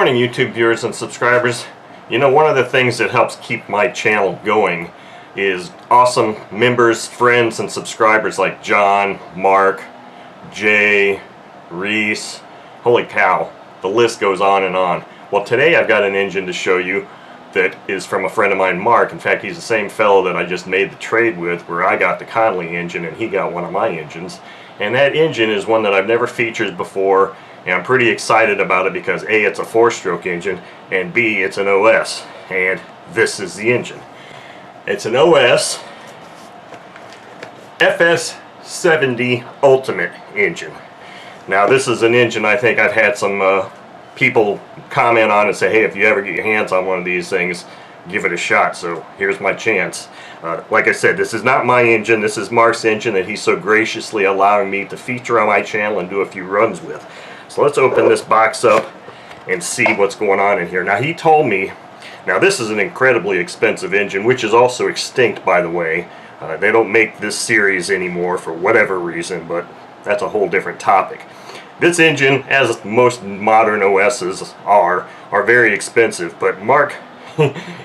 morning, YouTube viewers and subscribers. You know, one of the things that helps keep my channel going is awesome members, friends, and subscribers like John, Mark, Jay, Reese. Holy cow, the list goes on and on. Well, today I've got an engine to show you that is from a friend of mine, Mark. In fact, he's the same fellow that I just made the trade with, where I got the Connolly engine and he got one of my engines. And that engine is one that I've never featured before, and I'm pretty excited about it because A, it's a 4-stroke engine, and B, it's an OS. And this is the engine. It's an OS FS-70 Ultimate engine. Now, this is an engine I think I've had some people comment on and say, hey, if you ever get your hands on one of these things, give it a shot. So here's my chance. Like I said, this is not my engine. This is Mark's engine that he's so graciously allowing me to feature on my channel and do a few runs with. So let's open this box up and see what's going on in here. Now, he told me, now this is an incredibly expensive engine, which is also extinct, by the way. They don't make this series anymore for whatever reason, but that's a whole different topic. This engine, as most modern OSs are very expensive, but Mark,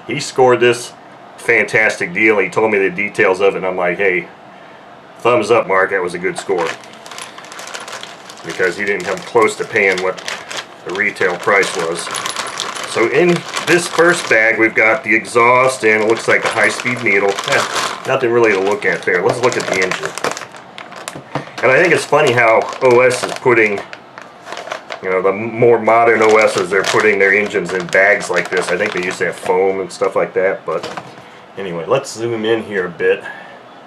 he scored this fantastic deal. He told me the details of it, and I'm like, hey, thumbs up, Mark, that was a good score. Because he didn't come close to paying what the retail price was. So in this first bag, we've got the exhaust, and it looks like the high-speed needle. Nothing really to look at there. Let's look at the engine. And I think it's funny how OS is putting, you know, the more modern OSs, they're putting their engines in bags like this. I think they used to have foam and stuff like that. But anyway, let's zoom in here a bit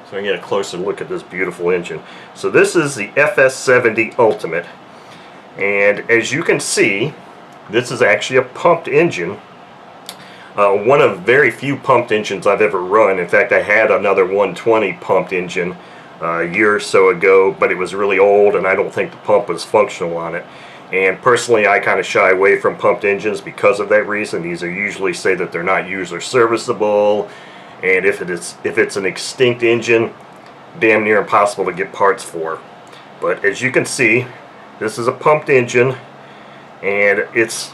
so I can get a closer look at this beautiful engine. So this is the FS-70 Ultimate. And as you can see, this is actually a pumped engine. One of very few pumped engines I've ever run. In fact, I had another 120 pumped engine a year or so ago, but it was really old and I don't think the pump was functional on it. And personally, I kind of shy away from pumped engines because of that reason. These are usually say that they're not user serviceable, and if it's an extinct engine, damn near impossible to get parts for. But as you can see, this is a pumped engine, and it's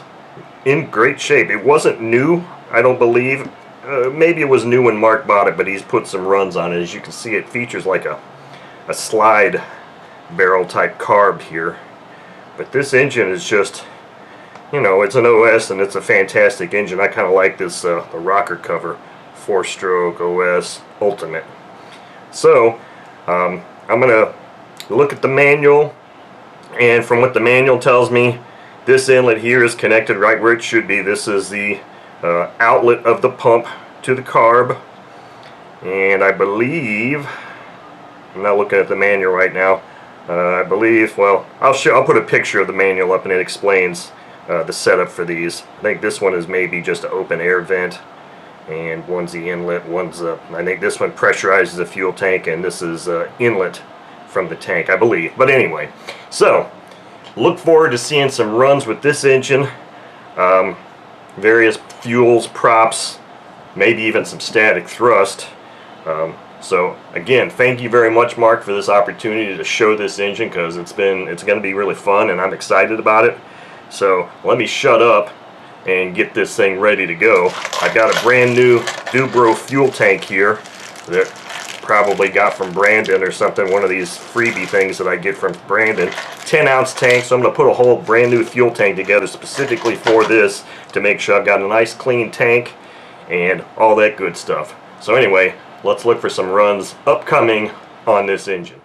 in great shape. It wasn't new, I don't believe. Maybe it was new when Mark bought it, but he's put some runs on it. As you can see, it features like a slide barrel type carb here. But this engine is just, you know, it's an OS and it's a fantastic engine. I kind of like this the rocker cover, 4-stroke OS Ultimate. So I'm gonna look at the manual, and from what the manual tells me, this inlet here is connected right where it should be. This is the outlet of the pump to the carb, and I believe, I'm not looking at the manual right now, I believe, well, I'll put a picture of the manual up and it explains the setup for these. I think this one is maybe just an open air vent, and one's the inlet, one's I think this one pressurizes the fuel tank, and this is inlet from the tank, I believe. But anyway, so look forward to seeing some runs with this engine, various fuels, props, maybe even some static thrust. So again, thank you very much, Mark, for this opportunity to show this engine, because it's going to be really fun and I'm excited about it. So let me shut up and get this thing ready to go. I've got a brand new Dubro fuel tank here that probably got from Brandon or something, one of these freebie things that I get from Brandon. 10-ounce tank, so I'm going to put a whole brand new fuel tank together specifically for this to make sure I've got a nice clean tank and all that good stuff. So anyway, let's look for some runs upcoming on this engine.